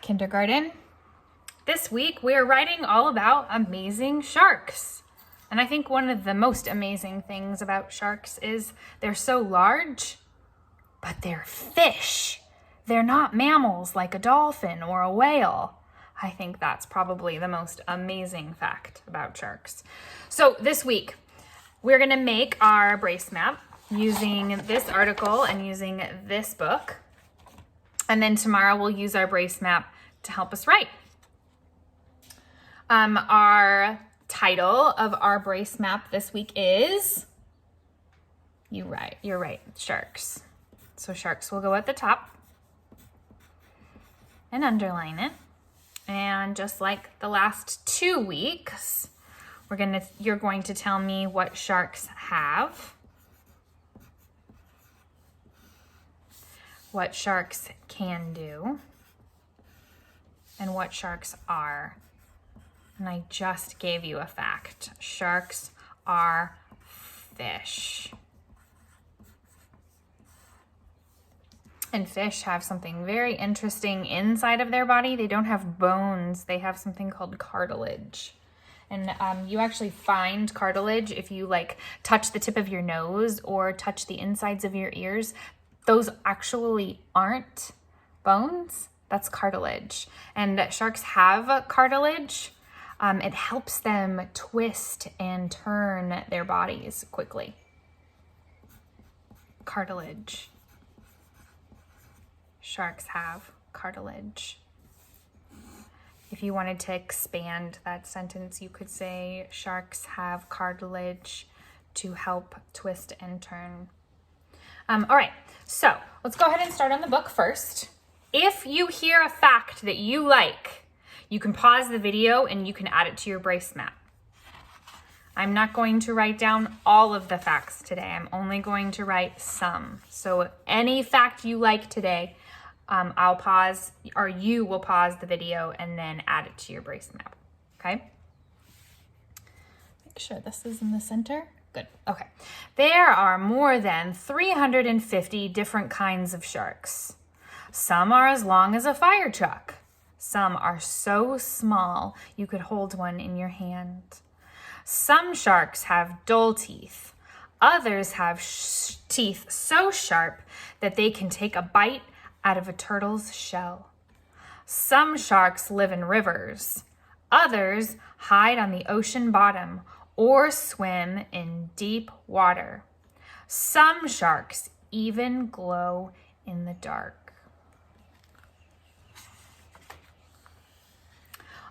kindergarten. This week we are writing all about amazing sharks. And I think one of the most amazing things about sharks is they're so large, but they're fish. They're not mammals like a dolphin or a whale. I think that's probably the most amazing fact about sharks. So this week, we're gonna make our brace map using this article and using this book. And then tomorrow we'll use our brace map to help us write. Our title of our brace map this week is, you're right, sharks. So sharks will go at the top and underline it. And just like the last 2 weeks, you're going to tell me what sharks have, what sharks can do, and what sharks are. And I just gave you a fact. Sharks are fish. And fish have something very interesting inside of their body. They don't have bones. They have something called cartilage. And you actually find cartilage if you touch the tip of your nose or touch the insides of your ears. Those actually aren't bones. That's cartilage. And sharks have cartilage. It helps them twist and turn their bodies quickly. Cartilage. Sharks have cartilage. If you wanted to expand that sentence, you could say sharks have cartilage to help twist and turn. All right, so let's go ahead and start on the book first. If you hear a fact that you like, you can pause the video and you can add it to your brace map. I'm not going to write down all of the facts today. I'm only going to write some. So any fact you like today, I'll pause, or you will pause the video and then add it to your brace map, okay? Make sure this is in the center. Good, okay. There are more than 350 different kinds of sharks. Some are as long as a fire truck. Some are so small you could hold one in your hand. Some sharks have dull teeth. Others have teeth so sharp that they can take a bite out of a turtle's shell. Some sharks live in rivers. Others hide on the ocean bottom or swim in deep water. Some sharks even glow in the dark.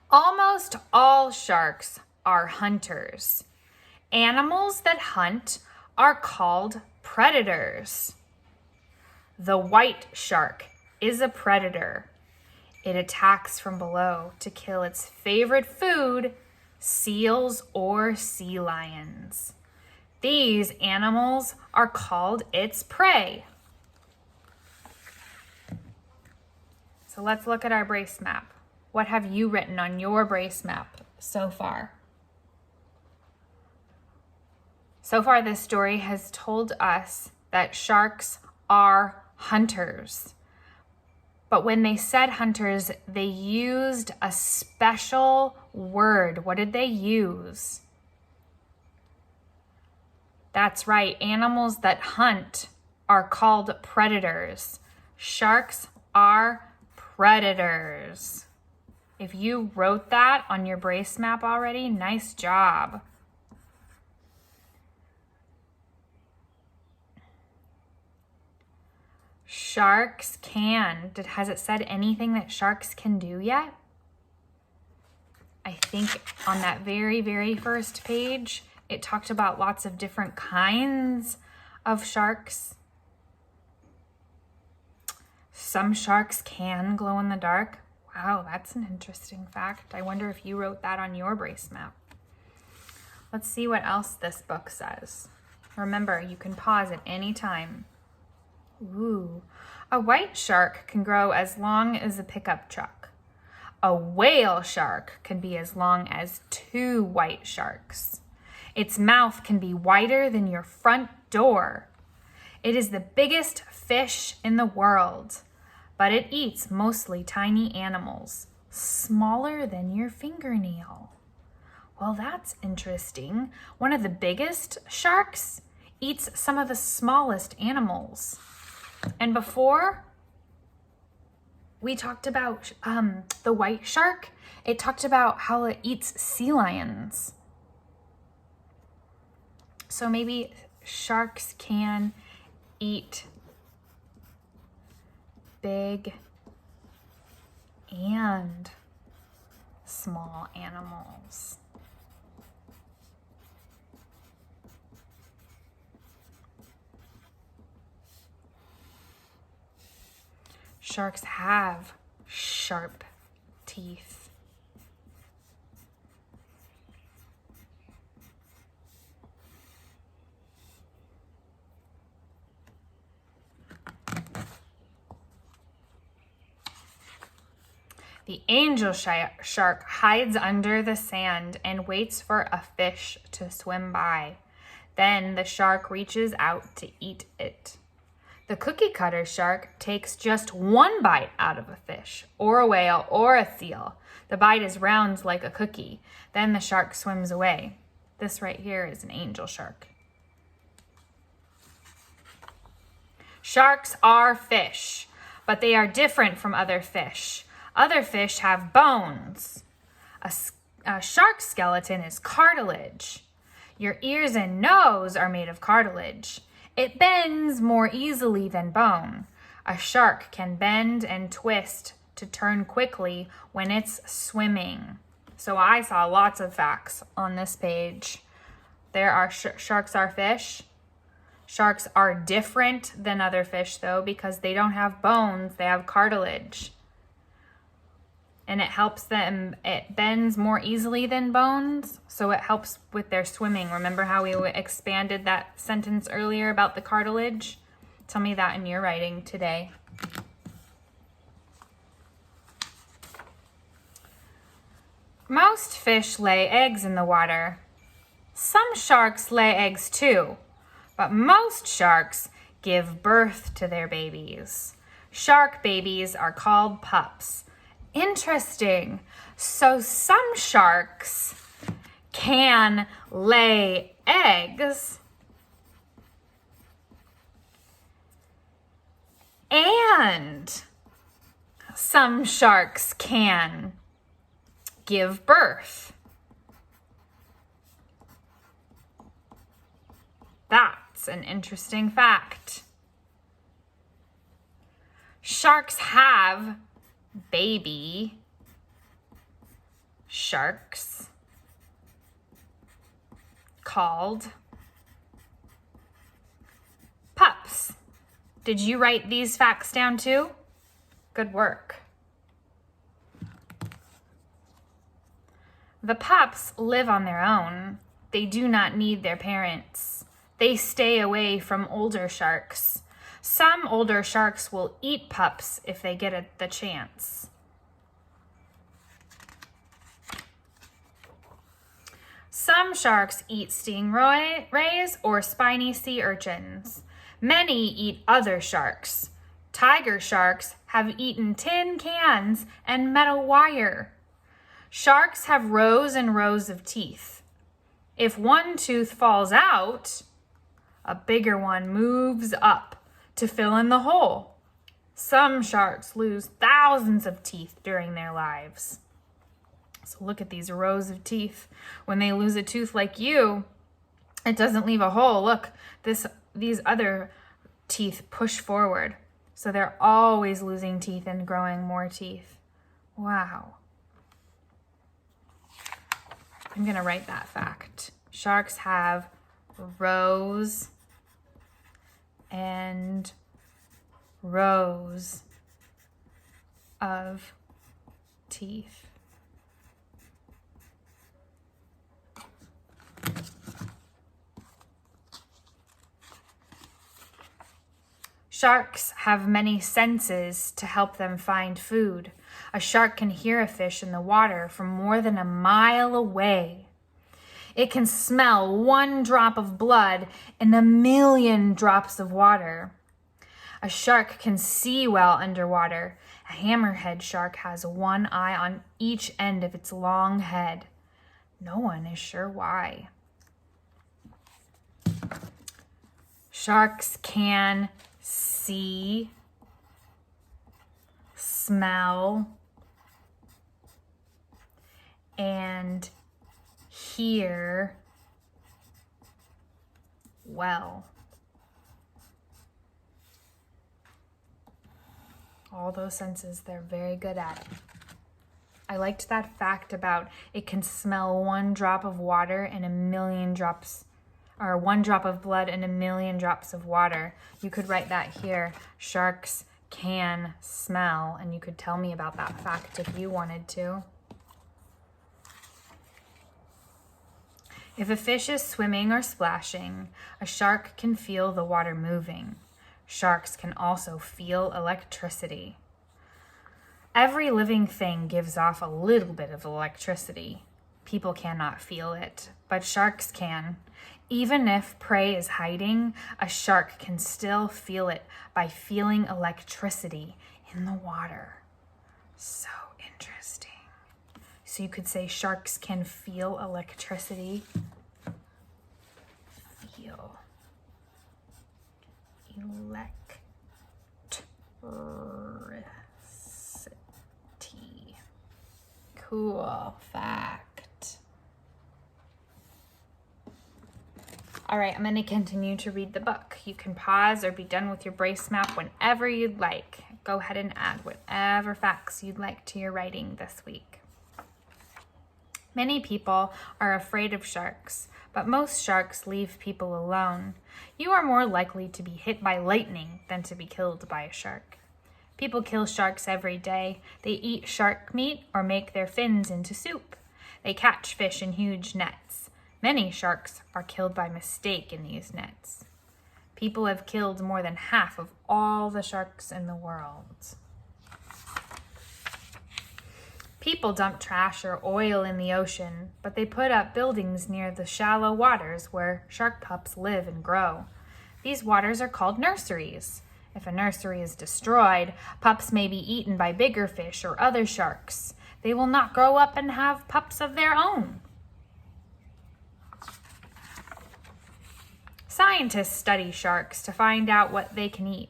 Almost all sharks are hunters. Animals that hunt are called predators. The white shark is a predator. It attacks from below to kill its favorite food, seals or sea lions. These animals are called its prey. So let's look at our brace map. What have you written on your brace map so far? So far, this story has told us that sharks are hunters. But when they said hunters, they used a special word. What did they use? That's right. Animals that hunt are called predators. Sharks are predators. If you wrote that on your brace map already, nice job. Sharks can. Has it said anything that sharks can do yet? I think on that very, very first page, it talked about lots of different kinds of sharks. Some sharks can glow in the dark. Wow, that's an interesting fact. I wonder if you wrote that on your brace map. Let's see what else this book says. Remember, you can pause at any time. Ooh, a white shark can grow as long as a pickup truck. A whale shark can be as long as 2 white sharks. Its mouth can be wider than your front door. It is the biggest fish in the world, but it eats mostly tiny animals, smaller than your fingernail. Well, that's interesting. One of the biggest sharks eats some of the smallest animals. And before we talked about the white shark, it talked about how it eats sea lions. So maybe sharks can eat big and small animals. Sharks have sharp teeth. The angel shark hides under the sand and waits for a fish to swim by. Then the shark reaches out to eat it. The cookie cutter shark takes just one bite out of a fish, or a whale, or a seal. The bite is round like a cookie. Then the shark swims away. This right here is an angel shark. Sharks are fish, but they are different from other fish. Other fish have bones. A shark's skeleton is cartilage. Your ears and nose are made of cartilage. It bends more easily than bone. A shark can bend and twist to turn quickly when it's swimming. So I saw lots of facts on this page. There are sharks are fish. Sharks are different than other fish though, because they don't have bones, they have cartilage. And it helps them, it bends more easily than bones, so it helps with their swimming. Remember how we expanded that sentence earlier about the cartilage? Tell me that in your writing today. Most fish lay eggs in the water. Some sharks lay eggs too, but most sharks give birth to their babies. Shark babies are called pups. Interesting. So some sharks can lay eggs and some sharks can give birth. That's an interesting fact. Sharks have baby sharks called pups. Did you write these facts down too? Good work. The pups live on their own. They do not need their parents. They stay away from older sharks. Some older sharks will eat pups if they get the chance. Some sharks eat stingrays or spiny sea urchins. Many eat other sharks. Tiger sharks have eaten tin cans and metal wire. Sharks have rows and rows of teeth. If one tooth falls out, a bigger one moves up to fill in the hole. Some sharks lose thousands of teeth during their lives. So look at these rows of teeth. When they lose a tooth like you, it doesn't leave a hole. Look, these other teeth push forward. So they're always losing teeth and growing more teeth. Wow. I'm going to write that fact. Sharks have rows and rows of teeth. Sharks have many senses to help them find food. A shark can hear a fish in the water from more than a mile away. It can smell one drop of blood in a million drops of water. A shark can see well underwater. A hammerhead shark has one eye on each end of its long head. No one is sure why. Sharks can see, smell, and hear well. All those senses they're very good at. I liked that fact about it can smell one drop of water in a million drops, or one drop of blood in a million drops of water. You could write that here. Sharks can smell, and you could tell me about that fact if you wanted to. If a fish is swimming or splashing, a shark can feel the water moving. Sharks can also feel electricity. Every living thing gives off a little bit of electricity. People cannot feel it, but sharks can. Even if prey is hiding, a shark can still feel it by feeling electricity in the water. So interesting. So you could say sharks can feel electricity. Feel electricity. Cool fact. All right, I'm going to continue to read the book. You can pause or be done with your brace map whenever you'd like. Go ahead and add whatever facts you'd like to your writing this week. Many people are afraid of sharks, but most sharks leave people alone. You are more likely to be hit by lightning than to be killed by a shark. People kill sharks every day. They eat shark meat or make their fins into soup. They catch fish in huge nets. Many sharks are killed by mistake in these nets. People have killed more than half of all the sharks in the world. People dump trash or oil in the ocean, but they put up buildings near the shallow waters where shark pups live and grow. These waters are called nurseries. If a nursery is destroyed, pups may be eaten by bigger fish or other sharks. They will not grow up and have pups of their own. Scientists study sharks to find out what they can eat,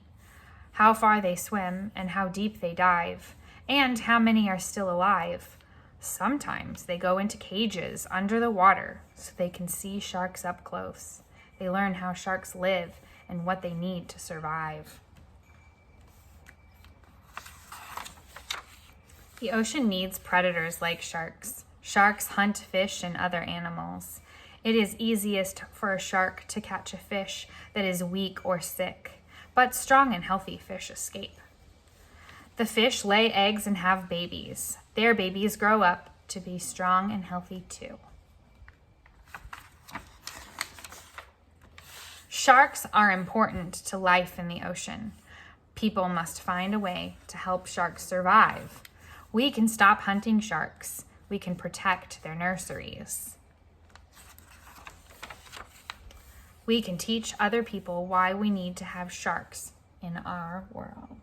how far they swim, and how deep they dive, and how many are still alive. Sometimes they go into cages under the water so they can see sharks up close. They learn how sharks live and what they need to survive. The ocean needs predators like sharks. Sharks hunt fish and other animals. It is easiest for a shark to catch a fish that is weak or sick, but strong and healthy fish escape. The fish lay eggs and have babies. Their babies grow up to be strong and healthy too. Sharks are important to life in the ocean. People must find a way to help sharks survive. We can stop hunting sharks. We can protect their nurseries. We can teach other people why we need to have sharks in our world.